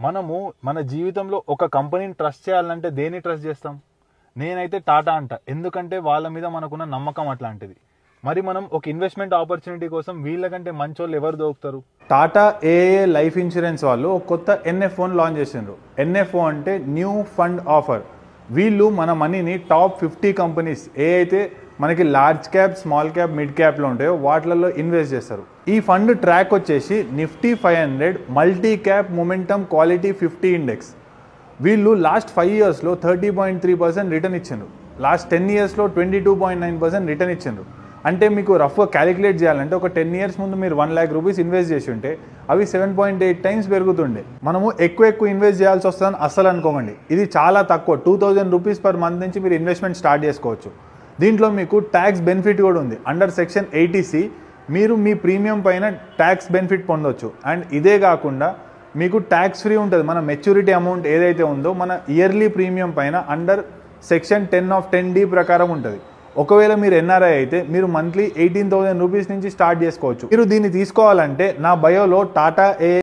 మనము మన జీవితంలో ఒక కంపెనీని ట్రస్ట్ చేయాలంటే దేన్ని ట్రస్ట్ చేస్తాం? నేనైతే టాటా అంట. ఎందుకంటే వాళ్ళ మీద మనకున్న నమ్మకం అట్లాంటిది. మరి మనం ఒక ఇన్వెస్ట్మెంట్ ఆపర్చునిటీ కోసం వీళ్ళకంటే మంచోళ్ళు ఎవరు దొరుకుతారు? టాటా ఏఏ లైఫ్ ఇన్సూరెన్స్ వాళ్ళు ఒక కొత్త ఎన్ఎఫ్ఓని లాంచ్ చేసిండ్రు. ఎన్ఎఫ్ఓ అంటే న్యూ ఫండ్ ఆఫర్. వీళ్ళు మన మనీని టాప్ 50 కంపెనీస్ ఏ అయితే మనకి large cap, small cap, mid క్యాప్లో ఉంటాయో వాటిలలో ఇన్వెస్ట్ చేస్తారు. ఈ ఫండ్ ట్రాక్ వచ్చేసి Nifty 500 multi cap momentum quality 50 index. వీళ్ళు లాస్ట్ 5 ఇయర్స్లో 30.3% రిటర్న్ ఇచ్చిండ్రు. లాస్ట్ 10 ఇయర్స్లో 22.9% రిటర్న్ ఇచ్చిండ్రు. అంటే మీకు రఫ్గా క్యాలిక్యులేట్ చేయాలంటే ఒక 10 ఇయర్స్ ముందు మీరు 1 lakh రూపీస్ ఇన్వెస్ట్ చేసి ఉంటే అవి 7.8 టైమ్స్ పెరుగుతుండే. మనము ఎక్కువ ఇన్వెస్ట్ చేయాల్సి వస్తుందని అస్సలు అనుకోకండి. ఇది చాలా తక్కువ. 2000 రూపీస్ పర్ మంత్ నుంచి మీరు ఇన్వెస్ట్మెంట్ స్టార్ట్ చేసుకోవచ్చు. దీంట్లో మీకు ట్యాక్స్ బెనిఫిట్ కూడా ఉంది. అండర్ సెక్షన్ 80C మీరు మీ ప్రీమియం పైన ట్యాక్స్ బెనిఫిట్ పొందవచ్చు. అండ్ ఇదే కాకుండా మీకు ట్యాక్స్ ఫ్రీ ఉంటుంది. మన మెచ్యూరిటీ అమౌంట్ ఏదైతే ఉందో మన ఇయర్లీ ప్రీమియం పైన అండర్ సెక్షన్ 10 of 10D ప్రకారం ఉంటుంది. ఒకవేళ మీరు ఎన్ఆర్ఐ అయితే మీరు మంత్లీ 18,000 రూపీస్ నుంచి స్టార్ట్ చేసుకోవచ్చు. మీరు దీన్ని తీసుకోవాలంటే నా బయోలో టాటా ఏ